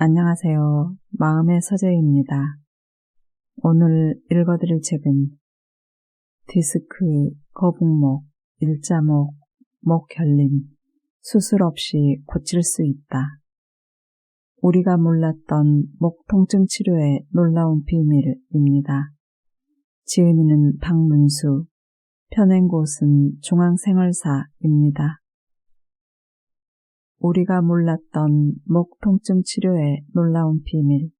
안녕하세요. 마음의 서재입니다. 오늘 읽어드릴 책은 디스크, 거북목, 일자목, 목 결림, 수술 없이 고칠 수 있다. 우리가 몰랐던 목 통증 치료의 놀라운 비밀입니다. 지은이는 박문수, 펴낸 곳은 중앙생활사입니다. 우리가 몰랐던 목 통증 치료의 놀라운 비밀.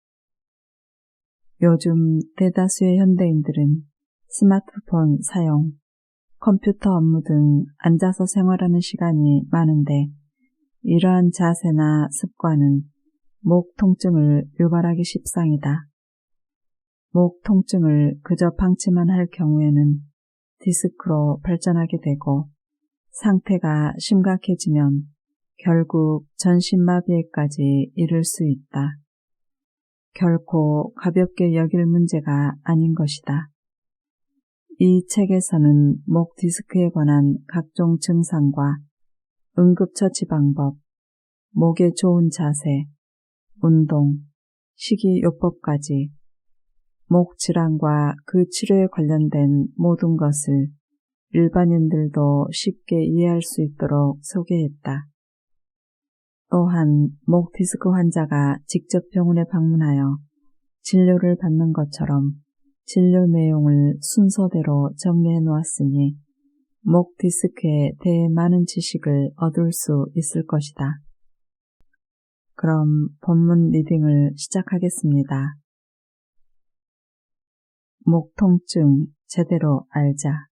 요즘 대다수의 현대인들은 스마트폰 사용, 컴퓨터 업무 등 앉아서 생활하는 시간이 많은데 이러한 자세나 습관은 목 통증을 유발하기 십상이다. 목 통증을 그저 방치만 할 경우에는 디스크로 발전하게 되고 상태가 심각해지면 결국 전신마비에까지 이를 수 있다. 결코 가볍게 여길 문제가 아닌 것이다. 이 책에서는 목 디스크에 관한 각종 증상과 응급처치 방법, 목에 좋은 자세, 운동, 식이요법까지 목 질환과 그 치료에 관련된 모든 것을 일반인들도 쉽게 이해할 수 있도록 소개했다. 또한 목 디스크 환자가 직접 병원에 방문하여 진료를 받는 것처럼 진료 내용을 순서대로 정리해 놓았으니 목 디스크에 대해 많은 지식을 얻을 수 있을 것이다. 그럼 본문 리딩을 시작하겠습니다. 목 통증 제대로 알자.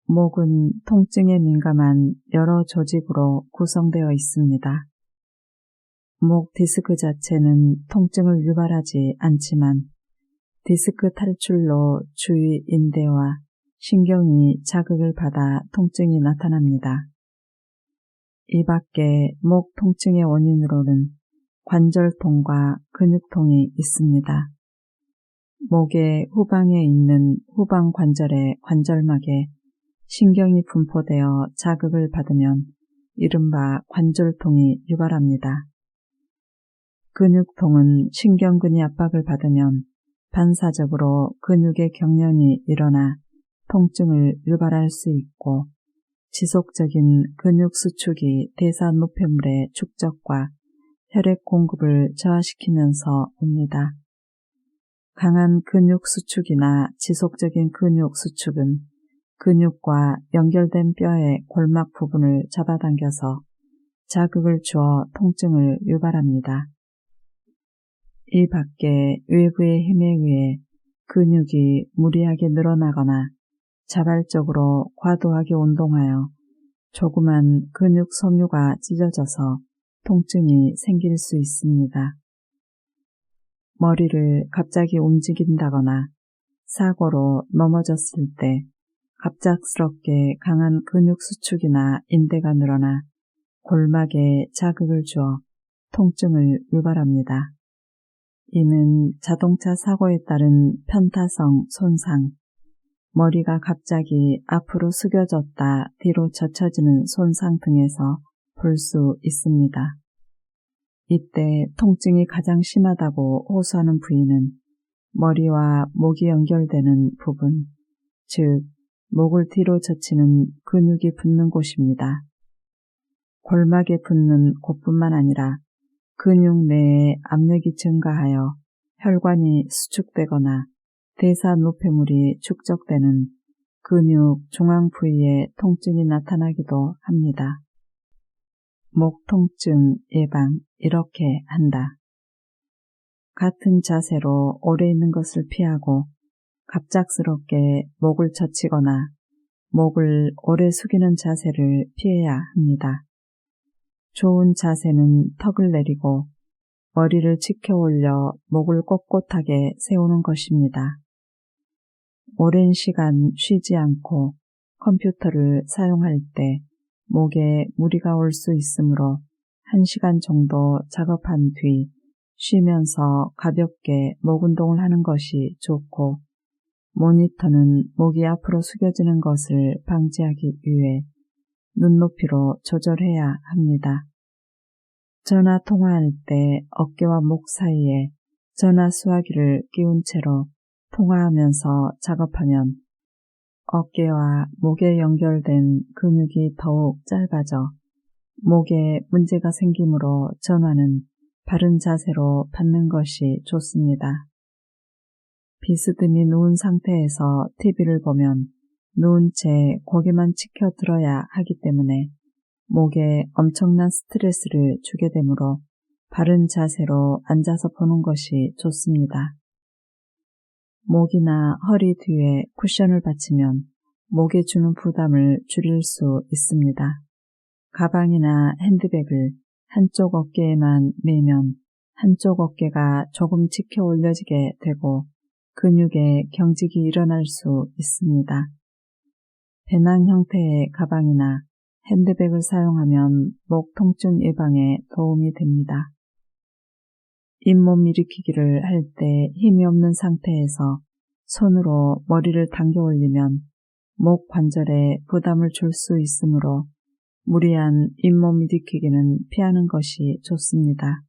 목은 통증에 민감한 여러 조직으로 구성되어 있습니다. 목 디스크 자체는 통증을 유발하지 않지만 디스크 탈출로 주위 인대와 신경이 자극을 받아 통증이 나타납니다. 이 밖에 목 통증의 원인으로는 관절통과 근육통이 있습니다. 목의 후방에 있는 후방 관절의 관절막에 신경이 분포되어 자극을 받으면 이른바 관절통이 유발합니다. 근육통은 신경근이 압박을 받으면 반사적으로 근육의 경련이 일어나 통증을 유발할 수 있고 지속적인 근육 수축이 대사 노폐물의 축적과 혈액 공급을 저하시키면서 옵니다. 강한 근육 수축이나 지속적인 근육 수축은 근육과 연결된 뼈의 골막 부분을 잡아당겨서 자극을 주어 통증을 유발합니다. 이 밖에 외부의 힘에 의해 근육이 무리하게 늘어나거나 자발적으로 과도하게 운동하여 조그만 근육 섬유가 찢어져서 통증이 생길 수 있습니다. 머리를 갑자기 움직인다거나 사고로 넘어졌을 때 갑작스럽게 강한 근육 수축이나 인대가 늘어나 골막에 자극을 주어 통증을 유발합니다. 이는 자동차 사고에 따른 편타성 손상, 머리가 갑자기 앞으로 숙여졌다 뒤로 젖혀지는 손상 등에서 볼 수 있습니다. 이때 통증이 가장 심하다고 호소하는 부위는 머리와 목이 연결되는 부분, 즉 목을 뒤로 젖히는 근육이 붙는 곳입니다. 골막에 붙는 곳뿐만 아니라 근육 내에 압력이 증가하여 혈관이 수축되거나 대사 노폐물이 축적되는 근육 중앙 부위에 통증이 나타나기도 합니다. 목 통증 예방 이렇게 한다. 같은 자세로 오래 있는 것을 피하고 갑작스럽게 목을 젖히거나 목을 오래 숙이는 자세를 피해야 합니다. 좋은 자세는 턱을 내리고 머리를 치켜 올려 목을 꼿꼿하게 세우는 것입니다. 오랜 시간 쉬지 않고 컴퓨터를 사용할 때 목에 무리가 올 수 있으므로 1시간 정도 작업한 뒤 쉬면서 가볍게 목 운동을 하는 것이 좋고 모니터는 목이 앞으로 숙여지는 것을 방지하기 위해 눈높이로 조절해야 합니다. 전화 통화할 때 어깨와 목 사이에 전화 수화기를 끼운 채로 통화하면서 작업하면 어깨와 목에 연결된 근육이 더욱 짧아져 목에 문제가 생기므로 전화는 바른 자세로 받는 것이 좋습니다. 비스듬히 누운 상태에서 TV를 보면 누운 채 고개만 치켜 들어야 하기 때문에 목에 엄청난 스트레스를 주게 되므로 바른 자세로 앉아서 보는 것이 좋습니다. 목이나 허리 뒤에 쿠션을 받치면 목에 주는 부담을 줄일 수 있습니다. 가방이나 핸드백을 한쪽 어깨에만 매면 한쪽 어깨가 조금 치켜 올려지게 되고 근육에 경직이 일어날 수 있습니다. 배낭 형태의 가방이나 핸드백을 사용하면 목 통증 예방에 도움이 됩니다. 잇몸 일으키기를 할 때 힘이 없는 상태에서 손으로 머리를 당겨 올리면 목 관절에 부담을 줄 수 있으므로 무리한 잇몸 일으키기는 피하는 것이 좋습니다.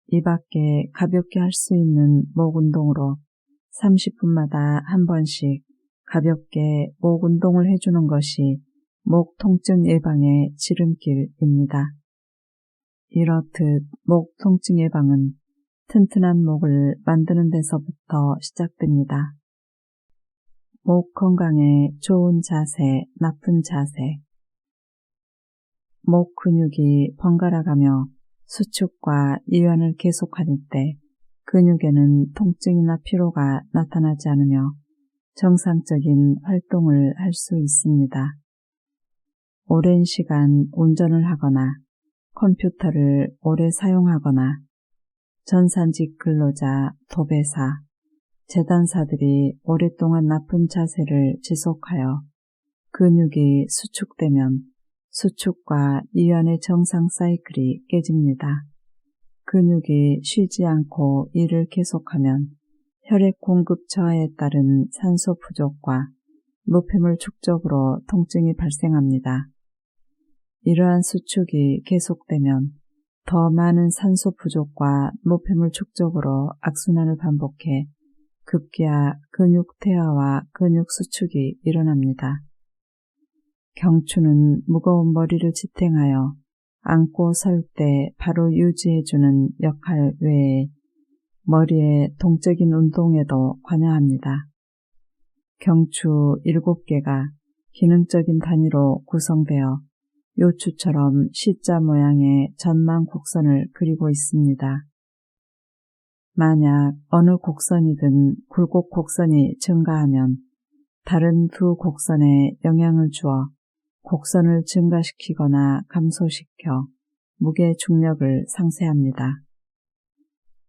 이 밖에 가볍게 할 수 있는 목 운동으로 30분마다 한 번씩 가볍게 목 운동을 해주는 것이 목 통증 예방의 지름길입니다. 이렇듯 목 통증 예방은 튼튼한 목을 만드는 데서부터 시작됩니다. 목 건강에 좋은 자세, 나쁜 자세. 목 근육이 번갈아가며 수축과 이완을 계속할 때 근육에는 통증이나 피로가 나타나지 않으며 정상적인 활동을 할 수 있습니다. 오랜 시간 운전을 하거나 컴퓨터를 오래 사용하거나 전산직 근로자, 도배사, 재단사들이 오랫동안 나쁜 자세를 지속하여 근육이 수축되면 수축과 이완의 정상 사이클이 깨집니다. 근육이 쉬지 않고 일을 계속하면 혈액 공급 저하에 따른 산소 부족과 노폐물 축적으로 통증이 발생합니다. 이러한 수축이 계속되면 더 많은 산소 부족과 노폐물 축적으로 악순환을 반복해 급기야 근육 퇴화와 근육 수축이 일어납니다. 경추는 무거운 머리를 지탱하여 앉고 설 때 바로 유지해주는 역할 외에 머리의 동적인 운동에도 관여합니다. 경추 7개가 기능적인 단위로 구성되어 요추처럼 C자 모양의 전망 곡선을 그리고 있습니다. 만약 어느 곡선이든 굴곡 곡선이 증가하면 다른 두 곡선에 영향을 주어 곡선을 증가시키거나 감소시켜 무게 중력을 상쇄합니다.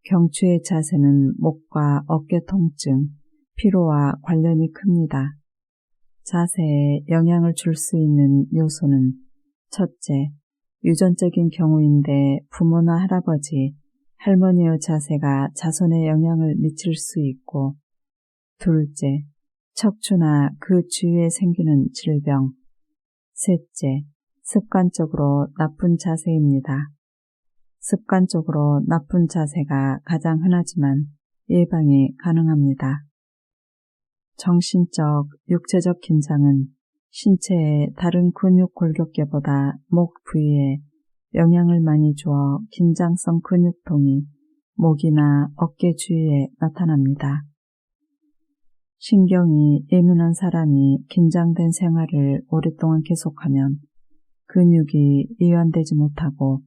경추의 자세는 목과 어깨 통증, 피로와 관련이 큽니다. 자세에 영향을 줄 수 있는 요소는 첫째, 유전적인 경우인데 부모나 할아버지, 할머니의 자세가 자손에 영향을 미칠 수 있고, 둘째, 척추나 그 주위에 생기는 질병, 셋째, 습관적으로 나쁜 자세입니다. 습관적으로 나쁜 자세가 가장 흔하지만 예방이 가능합니다. 정신적, 육체적 긴장은 신체의 다른 근육 골격계보다 목 부위에 영향을 많이 주어 긴장성 근육통이 목이나 어깨 주위에 나타납니다. 신경이 예민한 사람이 긴장된 생활을 오랫동안 계속하면 근육이 이완되지 못하고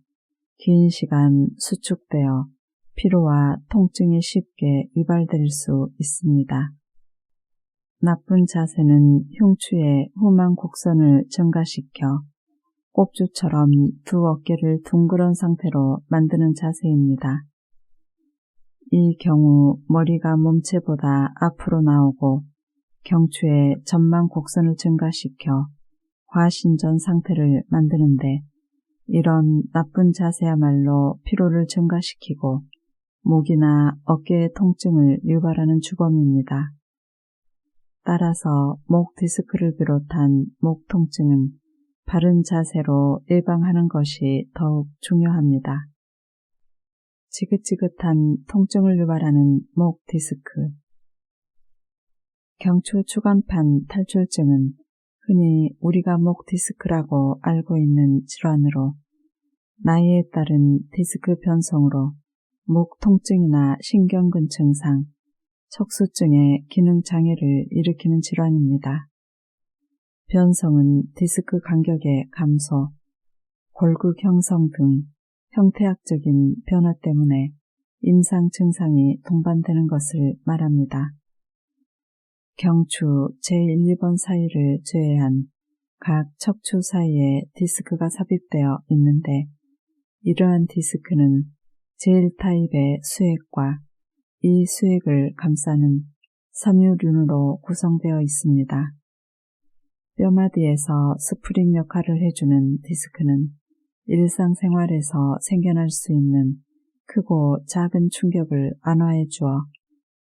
긴 시간 수축되어 피로와 통증이 쉽게 유발될 수 있습니다. 나쁜 자세는 흉추의 후만 곡선을 증가시켜 꼽주처럼 두 어깨를 둥그런 상태로 만드는 자세입니다. 이 경우 머리가 몸체보다 앞으로 나오고 경추의 전만 곡선을 증가시켜 과신전 상태를 만드는데 이런 나쁜 자세야말로 피로를 증가시키고 목이나 어깨의 통증을 유발하는 주범입니다. 따라서 목 디스크를 비롯한 목 통증은 바른 자세로 예방하는 것이 더욱 중요합니다. 지긋지긋한 통증을 유발하는 목 디스크. 경추 추간판 탈출증은 흔히 우리가 목 디스크라고 알고 있는 질환으로 나이에 따른 디스크 변성으로 목 통증이나 신경근 증상, 척수증의 기능 장애를 일으키는 질환입니다. 변성은 디스크 간격의 감소, 골극 형성 등 형태학적인 변화 때문에 임상 증상이 동반되는 것을 말합니다. 경추 제1, 2번 사이를 제외한 각 척추 사이에 디스크가 삽입되어 있는데 이러한 디스크는 제1타입의 수액과 이 수액을 감싸는 섬유륜으로 구성되어 있습니다. 뼈마디에서 스프링 역할을 해주는 디스크는 일상생활에서 생겨날 수 있는 크고 작은 충격을 완화해 주어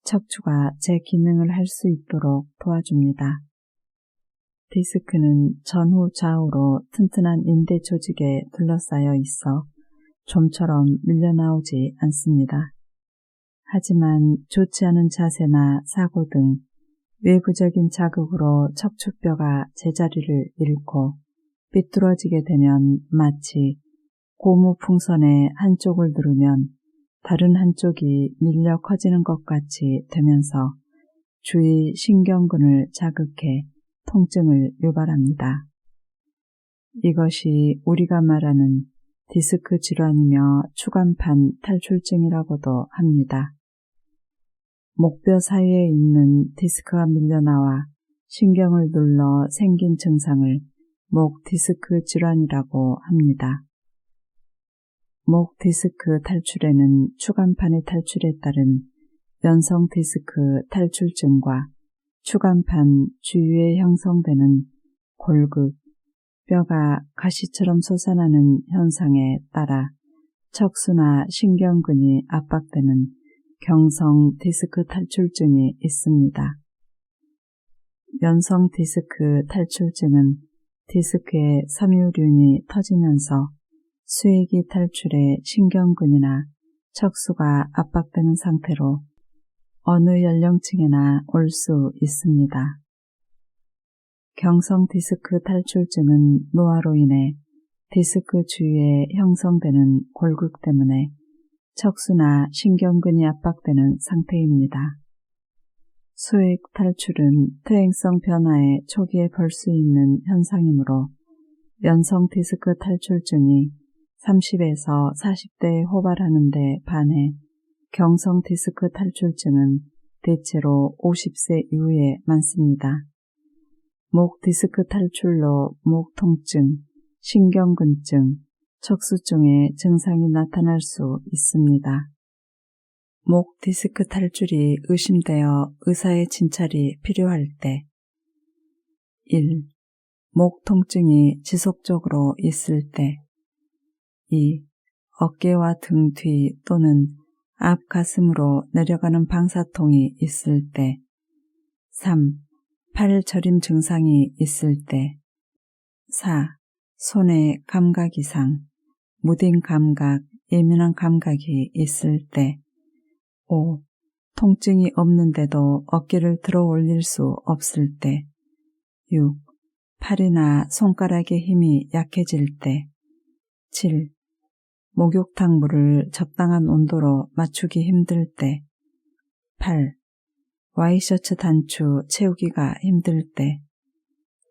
척추가 제 기능을 할 수 있도록 도와줍니다. 디스크는 전후 좌우로 튼튼한 인대 조직에 둘러싸여 있어 좀처럼 밀려나오지 않습니다. 하지만 좋지 않은 자세나 사고 등 외부적인 자극으로 척추뼈가 제자리를 잃고 삐뚤어지게 되면 마치 고무풍선의 한쪽을 누르면 다른 한쪽이 밀려 커지는 것 같이 되면서 주위 신경근을 자극해 통증을 유발합니다. 이것이 우리가 말하는 디스크 질환이며 추간판 탈출증이라고도 합니다. 목뼈 사이에 있는 디스크가 밀려나와 신경을 눌러 생긴 증상을 목 디스크 질환이라고 합니다. 목 디스크 탈출에는 추간판의 탈출에 따른 연성 디스크 탈출증과 추간판 주위에 형성되는 골극, 뼈가 가시처럼 솟아나는 현상에 따라 척수나 신경근이 압박되는 경성 디스크 탈출증이 있습니다. 연성 디스크 탈출증은 디스크의 섬유륜이 터지면서 수액이 탈출해 신경근이나 척수가 압박되는 상태로 어느 연령층에나 올 수 있습니다. 경성 디스크 탈출증은 노화로 인해 디스크 주위에 형성되는 골극 때문에 척수나 신경근이 압박되는 상태입니다. 수액 탈출은 퇴행성 변화의 초기에 볼 수 있는 현상이므로 연성 디스크 탈출증이 30에서 40대에 호발하는 데 반해 경성 디스크 탈출증은 대체로 50세 이후에 많습니다. 목 디스크 탈출로 목 통증, 신경근증, 척수증의 증상이 나타날 수 있습니다. 목 디스크 탈출이 의심되어 의사의 진찰이 필요할 때 1. 목 통증이 지속적으로 있을 때 2. 어깨와 등 뒤 또는 앞 가슴으로 내려가는 방사통이 있을 때 3. 팔 저림 증상이 있을 때 4. 손의 감각 이상, 무딘 감각, 예민한 감각이 있을 때 5. 통증이 없는데도 어깨를 들어 올릴 수 없을 때 6. 팔이나 손가락의 힘이 약해질 때 7. 목욕탕 물을 적당한 온도로 맞추기 힘들 때 8. 와이셔츠 단추 채우기가 힘들 때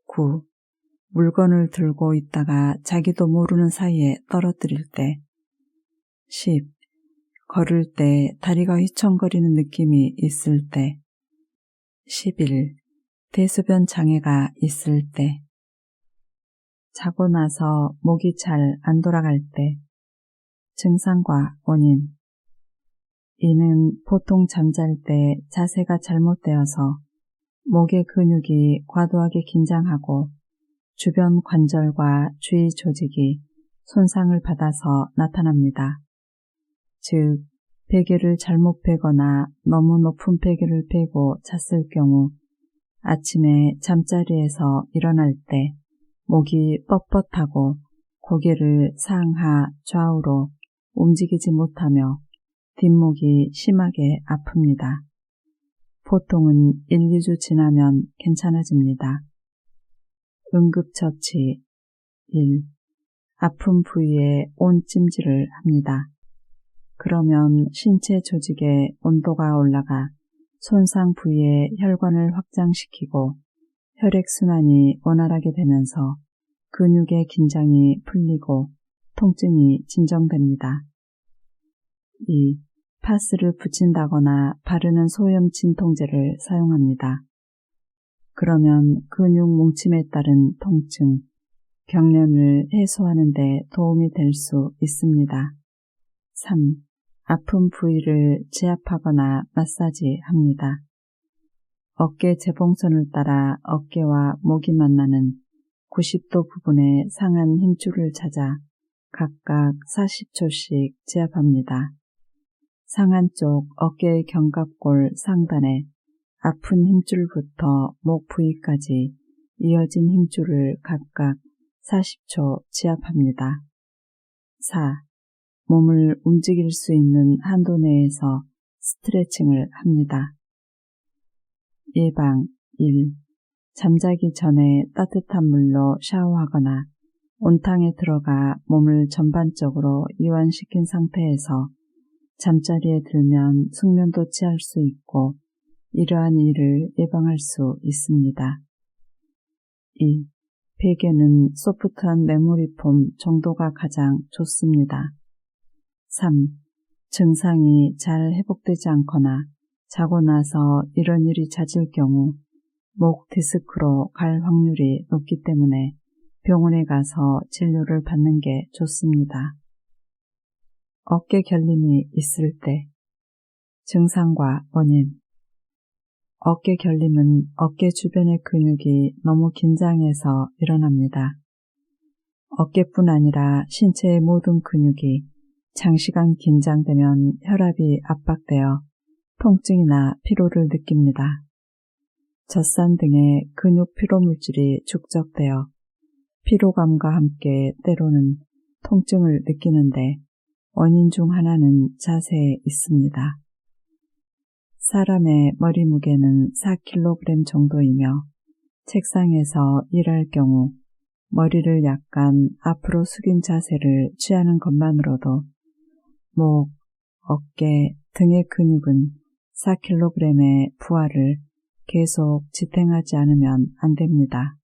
9. 물건을 들고 있다가 자기도 모르는 사이에 떨어뜨릴 때 10. 걸을 때 다리가 휘청거리는 느낌이 있을 때 11. 대소변 장애가 있을 때 자고 나서 목이 잘 안 돌아갈 때 증상과 원인. 이는 보통 잠잘 때 자세가 잘못되어서 목의 근육이 과도하게 긴장하고 주변 관절과 주위 조직이 손상을 받아서 나타납니다. 즉, 베개를 잘못 베거나 너무 높은 베개를 베고 잤을 경우 아침에 잠자리에서 일어날 때 목이 뻣뻣하고 고개를 상하 좌우로 움직이지 못하며 뒷목이 심하게 아픕니다. 보통은 1, 2주 지나면 괜찮아집니다. 응급처치 1. 아픈 부위에 온찜질을 합니다. 그러면 신체 조직의 온도가 올라가 손상 부위의 혈관을 확장시키고 혈액순환이 원활하게 되면서 근육의 긴장이 풀리고 통증이 진정됩니다. 2. 파스를 붙인다거나 바르는 소염 진통제를 사용합니다. 그러면 근육 뭉침에 따른 통증, 경련을 해소하는 데 도움이 될 수 있습니다. 3. 아픈 부위를 지압하거나 마사지합니다. 어깨 재봉선을 따라 어깨와 목이 만나는 90도 부분의 상한 힘줄을 찾아 각각 40초씩 지압합니다. 상한 쪽 어깨의 견갑골 상단에 아픈 힘줄부터 목 부위까지 이어진 힘줄을 각각 40초 지압합니다. 4. 몸을 움직일 수 있는 한도 내에서 스트레칭을 합니다. 예방 1. 잠자기 전에 따뜻한 물로 샤워하거나 온탕에 들어가 몸을 전반적으로 이완시킨 상태에서 잠자리에 들면 숙면도 취할 수 있고 이러한 일을 예방할 수 있습니다. 2. 베개는 소프트한 메모리폼 정도가 가장 좋습니다. 3. 증상이 잘 회복되지 않거나 자고 나서 이런 일이 잦을 경우 목 디스크로 갈 확률이 높기 때문에 병원에 가서 진료를 받는 게 좋습니다. 어깨 결림이 있을 때 증상과 원인. 어깨 결림은 어깨 주변의 근육이 너무 긴장해서 일어납니다. 어깨뿐 아니라 신체의 모든 근육이 장시간 긴장되면 혈압이 압박되어 통증이나 피로를 느낍니다. 젖산 등의 근육 피로물질이 축적되어 피로감과 함께 때로는 통증을 느끼는데 원인 중 하나는 자세에 있습니다. 사람의 머리 무게는 4kg 정도이며 책상에서 일할 경우 머리를 약간 앞으로 숙인 자세를 취하는 것만으로도 목, 어깨 등의 근육은 4kg의 부하를 계속 지탱하지 않으면 안 됩니다.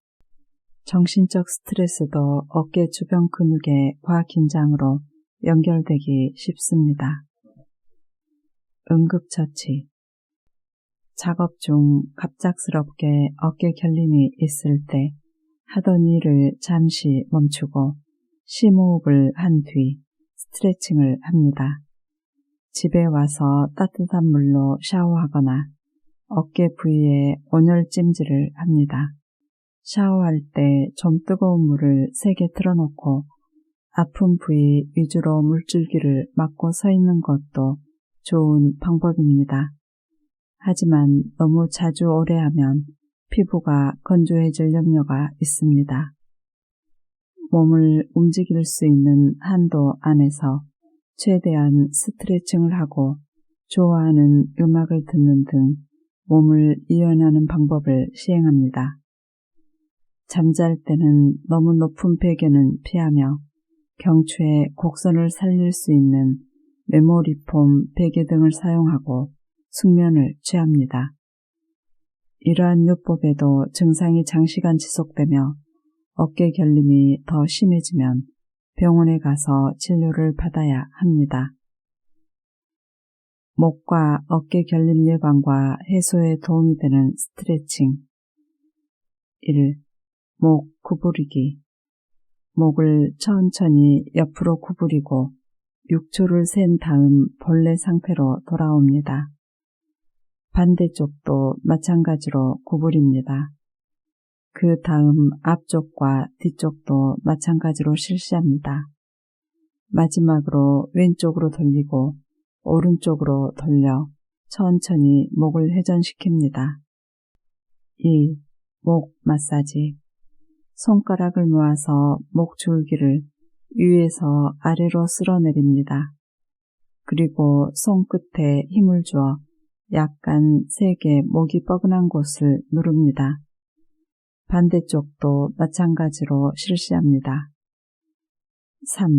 정신적 스트레스도 어깨 주변 근육의 과긴장으로 연결되기 쉽습니다. 응급처치. 작업 중 갑작스럽게 어깨 결림이 있을 때 하던 일을 잠시 멈추고 심호흡을 한 뒤 스트레칭을 합니다. 집에 와서 따뜻한 물로 샤워하거나 어깨 부위에 온열 찜질을 합니다. 샤워할 때 좀 뜨거운 물을 세게 틀어놓고 아픈 부위 위주로 물줄기를 막고 서 있는 것도 좋은 방법입니다. 하지만 너무 자주 오래 하면 피부가 건조해질 염려가 있습니다. 몸을 움직일 수 있는 한도 안에서 최대한 스트레칭을 하고 좋아하는 음악을 듣는 등 몸을 이완하는 방법을 시행합니다. 잠잘 때는 너무 높은 베개는 피하며 경추에 곡선을 살릴 수 있는 메모리폼 베개 등을 사용하고 숙면을 취합니다. 이러한 요법에도 증상이 장시간 지속되며 어깨 결림이 더 심해지면 병원에 가서 진료를 받아야 합니다. 목과 어깨 결림 예방과 해소에 도움이 되는 스트레칭. 1. 목 구부리기. 목을 천천히 옆으로 구부리고 6초를 센 다음 본래 상태로 돌아옵니다. 반대쪽도 마찬가지로 구부립니다. 그 다음 앞쪽과 뒤쪽도 마찬가지로 실시합니다. 마지막으로 왼쪽으로 돌리고 오른쪽으로 돌려 천천히 목을 회전시킵니다. 2. 목 마사지. 손가락을 모아서 목 줄기를 위에서 아래로 쓸어내립니다. 그리고 손끝에 힘을 주어 약간 세게 목이 뻐근한 곳을 누릅니다. 반대쪽도 마찬가지로 실시합니다. 3.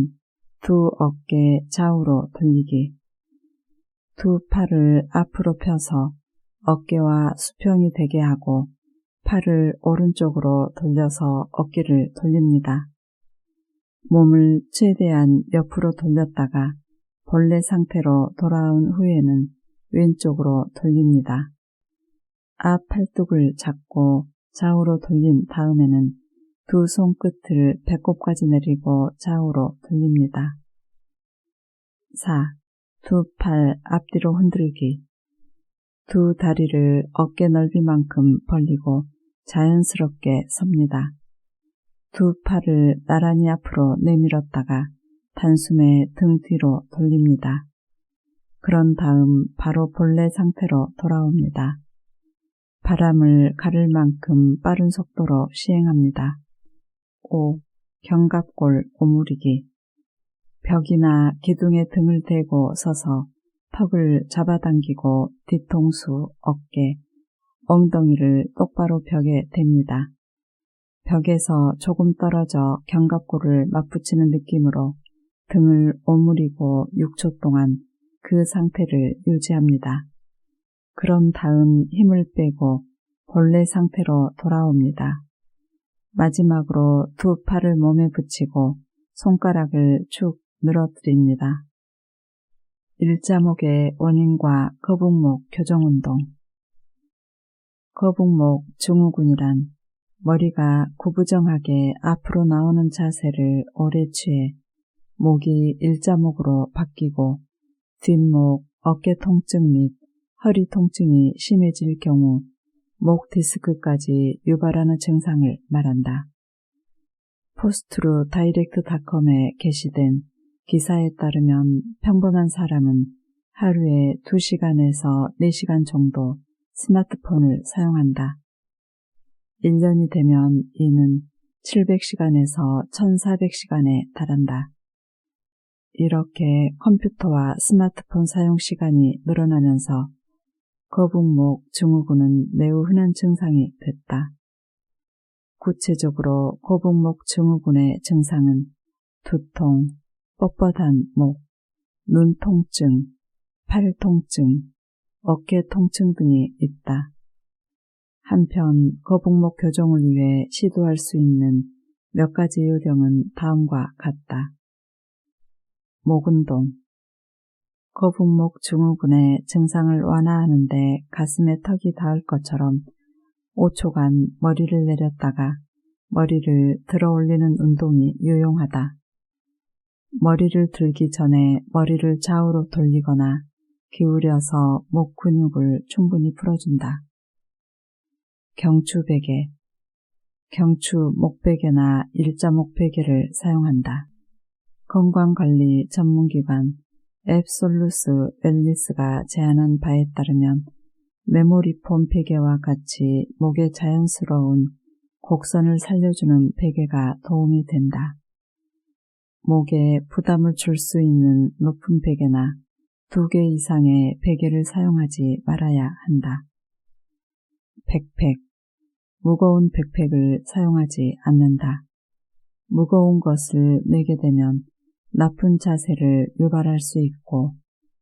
두 어깨 좌우로 돌리기. 두 팔을 앞으로 펴서 어깨와 수평이 되게 하고 팔을 오른쪽으로 돌려서 어깨를 돌립니다. 몸을 최대한 옆으로 돌렸다가 본래 상태로 돌아온 후에는 왼쪽으로 돌립니다. 앞 팔뚝을 잡고 좌우로 돌린 다음에는 두 손끝을 배꼽까지 내리고 좌우로 돌립니다. 4. 두 팔 앞뒤로 흔들기. 두 다리를 어깨 넓이만큼 벌리고 자연스럽게 섭니다. 두 팔을 나란히 앞으로 내밀었다가 단숨에 등 뒤로 돌립니다. 그런 다음 바로 본래 상태로 돌아옵니다. 바람을 가를 만큼 빠른 속도로 시행합니다. 5. 견갑골 오므리기. 벽이나 기둥에 등을 대고 서서 턱을 잡아당기고 뒤통수, 어깨, 엉덩이를 똑바로 벽에 댑니다. 벽에서 조금 떨어져 견갑골을 맞붙이는 느낌으로 등을 오므리고 6초 동안 그 상태를 유지합니다. 그런 다음 힘을 빼고 본래 상태로 돌아옵니다. 마지막으로 두 팔을 몸에 붙이고 손가락을 축 늘어뜨립니다. 일자목의 원인과 거북목 교정운동. 거북목 증후군이란 머리가 구부정하게 앞으로 나오는 자세를 오래 취해 목이 일자목으로 바뀌고 뒷목, 어깨 통증 및 허리 통증이 심해질 경우 목 디스크까지 유발하는 증상을 말한다. 포스트루다이렉트닷컴에 게시된 기사에 따르면 평범한 사람은 하루에 2시간에서 4시간 정도 스마트폰을 사용한다. 1년이 되면 이는 700시간에서 1400시간에 달한다. 이렇게 컴퓨터와 스마트폰 사용 시간이 늘어나면서 거북목 증후군은 매우 흔한 증상이 됐다. 구체적으로 거북목 증후군의 증상은 두통, 뻣뻣한 목, 눈 통증, 팔 통증, 어깨 통증 등이 있다. 한편 거북목 교정을 위해 시도할 수 있는 몇 가지 요령은 다음과 같다. 목운동. 거북목 증후군의 증상을 완화하는 데 가슴에 턱이 닿을 것처럼 5초간 머리를 내렸다가 머리를 들어 올리는 운동이 유용하다. 머리를 들기 전에 머리를 좌우로 돌리거나 기울여서 목 근육을 충분히 풀어준다. 경추베개. 경추 목베개나 일자 목베개를 사용한다. 건강관리 전문기관 앱솔루스 웰니스가 제안한 바에 따르면 메모리폼 베개와 같이 목에 자연스러운 곡선을 살려주는 베개가 도움이 된다. 목에 부담을 줄 수 있는 높은 베개나 2개 이상의 베개를 사용하지 말아야 한다. 백팩. 무거운 백팩을 사용하지 않는다. 무거운 것을 메게 되면 나쁜 자세를 유발할 수 있고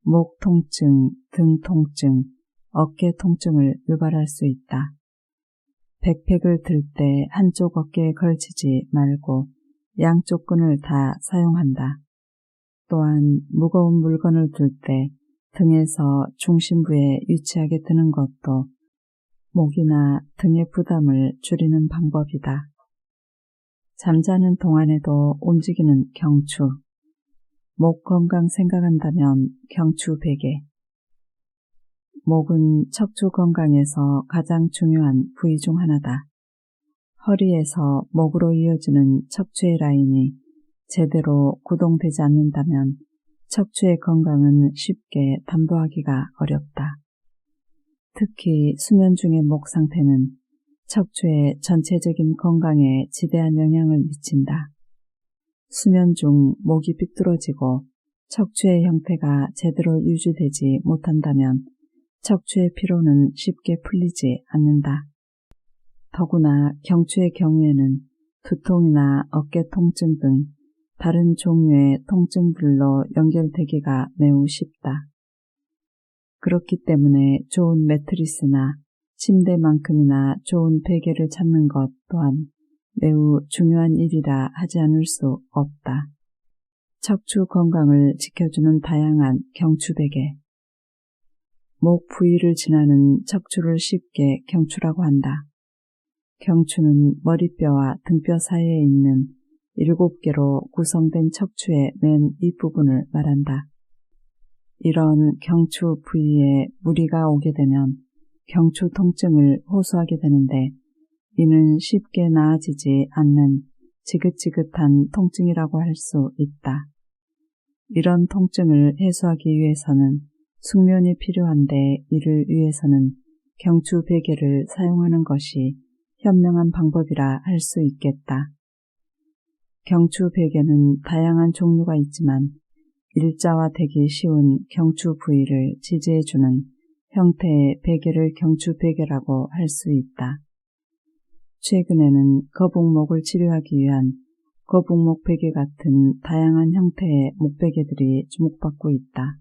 목 통증, 등 통증, 어깨 통증을 유발할 수 있다. 백팩을 들 때 한쪽 어깨에 걸치지 말고 양쪽 끈을 다 사용한다. 또한 무거운 물건을 들 때 등에서 중심부에 위치하게 드는 것도 목이나 등의 부담을 줄이는 방법이다. 잠자는 동안에도 움직이는 경추. 목 건강 생각한다면 경추 베개. 목은 척추 건강에서 가장 중요한 부위 중 하나다. 허리에서 목으로 이어지는 척추의 라인이 제대로 구동되지 않는다면 척추의 건강은 쉽게 담보하기가 어렵다. 특히 수면 중의 목 상태는 척추의 전체적인 건강에 지대한 영향을 미친다. 수면 중 목이 삐뚤어지고 척추의 형태가 제대로 유지되지 못한다면 척추의 피로는 쉽게 풀리지 않는다. 더구나 경추의 경우에는 두통이나 어깨 통증 등 다른 종류의 통증들로 연결되기가 매우 쉽다. 그렇기 때문에 좋은 매트리스나 침대만큼이나 좋은 베개를 찾는 것 또한 매우 중요한 일이라 하지 않을 수 없다. 척추 건강을 지켜주는 다양한 경추베개. 목 부위를 지나는 척추를 쉽게 경추라고 한다. 경추는 머리뼈와 등뼈 사이에 있는 7개로 구성된 척추의 맨 윗부분을 말한다. 이런 경추 부위에 무리가 오게 되면 경추 통증을 호소하게 되는데 이는 쉽게 나아지지 않는 지긋지긋한 통증이라고 할 수 있다. 이런 통증을 해소하기 위해서는 숙면이 필요한데 이를 위해서는 경추 베개를 사용하는 것이 현명한 방법이라 할 수 있겠다. 경추 베개는 다양한 종류가 있지만 일자화되기 쉬운 경추 부위를 지지해주는 형태의 베개를 경추 베개라고 할 수 있다. 최근에는 거북목을 치료하기 위한 거북목 베개 같은 다양한 형태의 목베개들이 주목받고 있다.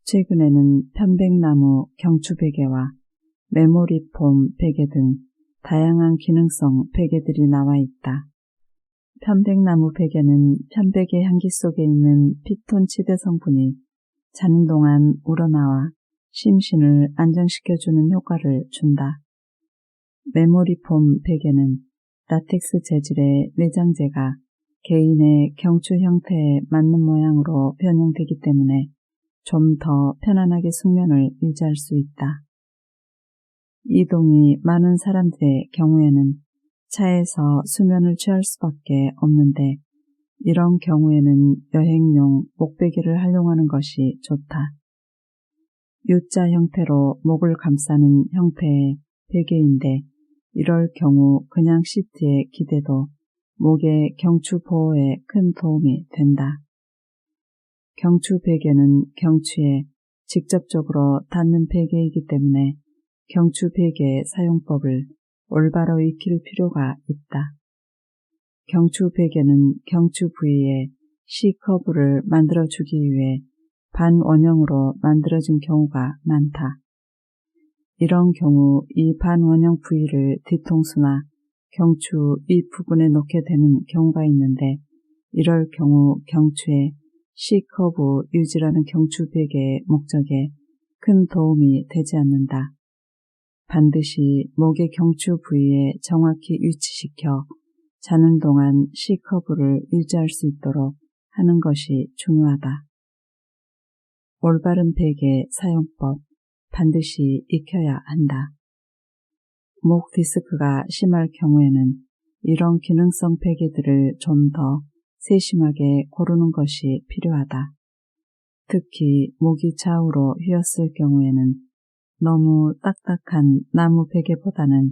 최근에는 편백나무 경추 베개와 메모리폼 베개 등 다양한 기능성 베개들이 나와 있다. 편백나무 베개는 편백의 향기 속에 있는 피톤치드 성분이 자는 동안 우러나와 심신을 안정시켜주는 효과를 준다. 메모리폼 베개는 라텍스 재질의 내장재가 개인의 경추 형태에 맞는 모양으로 변형되기 때문에 좀 더 편안하게 숙면을 유지할 수 있다. 이동이 많은 사람들의 경우에는 차에서 수면을 취할 수밖에 없는데 이런 경우에는 여행용 목베개를 활용하는 것이 좋다. U자 형태로 목을 감싸는 형태의 베개인데 이럴 경우 그냥 시트에 기대도 목의 경추 보호에 큰 도움이 된다. 경추 베개는 경추에 직접적으로 닿는 베개이기 때문에 경추 베개 사용법을 올바로 익힐 필요가 있다. 경추 베개는 경추 부위에 C커브를 만들어주기 위해 반원형으로 만들어진 경우가 많다. 이런 경우 이 반원형 부위를 뒤통수나 경추 윗부분에 놓게 되는 경우가 있는데 이럴 경우 경추에 C커브 유지라는 경추 베개의 목적에 큰 도움이 되지 않는다. 반드시 목의 경추 부위에 정확히 위치시켜 자는 동안 C커브를 유지할 수 있도록 하는 것이 중요하다. 올바른 베개 사용법 반드시 익혀야 한다. 목 디스크가 심할 경우에는 이런 기능성 베개들을 좀 더 세심하게 고르는 것이 필요하다. 특히 목이 좌우로 휘었을 경우에는 너무 딱딱한 나무 베개보다는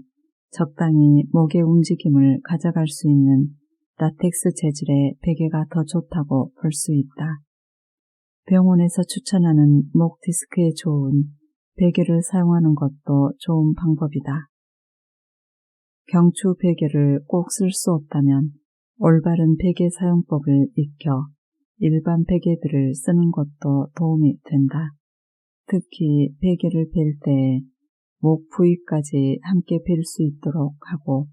적당히 목의 움직임을 가져갈 수 있는 라텍스 재질의 베개가 더 좋다고 볼 수 있다. 병원에서 추천하는 목 디스크에 좋은 베개를 사용하는 것도 좋은 방법이다. 경추 베개를 꼭 쓸 수 없다면 올바른 베개 사용법을 익혀 일반 베개들을 쓰는 것도 도움이 된다. 특히 베개를 벨 때에 목 부위까지 함께 벨 수 있도록 하고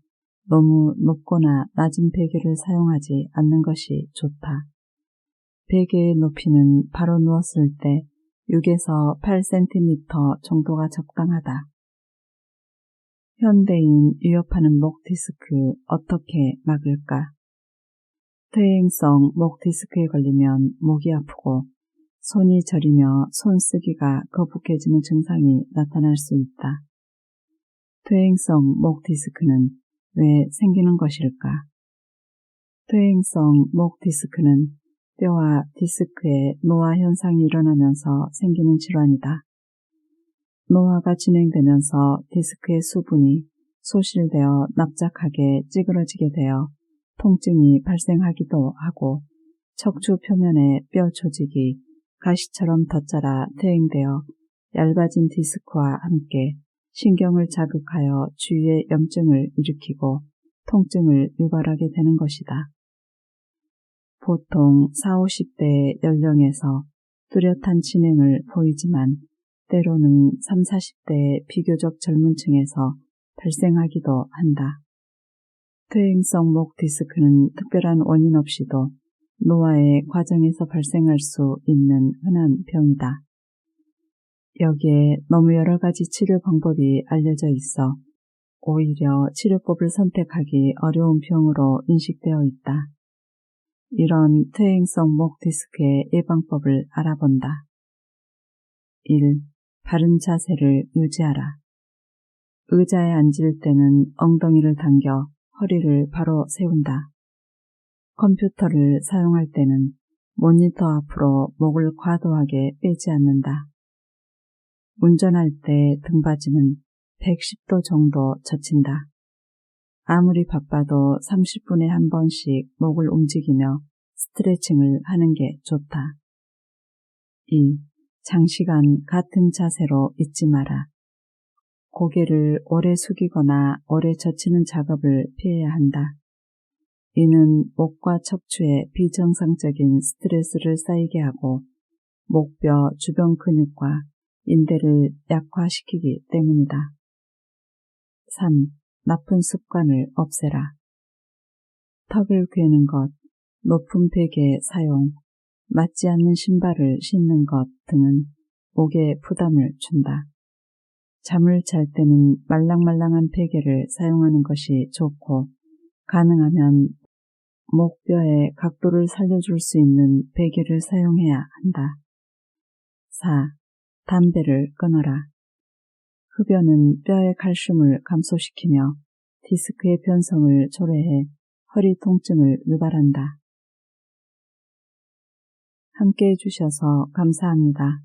너무 높거나 낮은 베개를 사용하지 않는 것이 좋다. 베개의 높이는 바로 누웠을 때 6에서 8cm 정도가 적당하다. 현대인 위협하는 목 디스크 어떻게 막을까? 퇴행성 목 디스크에 걸리면 목이 아프고 손이 저리며 손 쓰기가 거북해지는 증상이 나타날 수 있다. 퇴행성 목 디스크는 왜 생기는 것일까? 퇴행성 목 디스크는 뼈와 디스크의 노화 현상이 일어나면서 생기는 질환이다. 노화가 진행되면서 디스크의 수분이 소실되어 납작하게 찌그러지게 되어 통증이 발생하기도 하고 척추 표면의 뼈 조직이 가시처럼 덧자라 퇴행되어 얇아진 디스크와 함께 신경을 자극하여 주위에 염증을 일으키고 통증을 유발하게 되는 것이다. 보통 40, 50대의 연령에서 뚜렷한 진행을 보이지만 때로는 30, 40대의 비교적 젊은 층에서 발생하기도 한다. 퇴행성 목 디스크는 특별한 원인 없이도 노화의 과정에서 발생할 수 있는 흔한 병이다. 여기에 너무 여러 가지 치료 방법이 알려져 있어 오히려 치료법을 선택하기 어려운 병으로 인식되어 있다. 이런 퇴행성 목 디스크의 예방법을 알아본다. 1. 바른 자세를 유지하라. 의자에 앉을 때는 엉덩이를 당겨 허리를 바로 세운다. 컴퓨터를 사용할 때는 모니터 앞으로 목을 과도하게 빼지 않는다. 운전할 때 등받이는 110도 정도 젖힌다. 아무리 바빠도 30분에 한 번씩 목을 움직이며 스트레칭을 하는 게 좋다. 2. 장시간 같은 자세로 있지 마라. 고개를 오래 숙이거나 오래 젖히는 작업을 피해야 한다. 이는 목과 척추에 비정상적인 스트레스를 쌓이게 하고 목뼈 주변 근육과 인대를 약화시키기 때문이다. 3. 나쁜 습관을 없애라. 턱을 괴는 것, 높은 베개 사용, 맞지 않는 신발을 신는 것 등은 목에 부담을 준다. 잠을 잘 때는 말랑말랑한 베개를 사용하는 것이 좋고 가능하면 목뼈의 각도를 살려줄 수 있는 베개를 사용해야 한다. 4. 담배를 끊어라. 흡연은 뼈의 칼슘을 감소시키며 디스크의 변성을 초래해 허리 통증을 유발한다. 함께 해주셔서 감사합니다.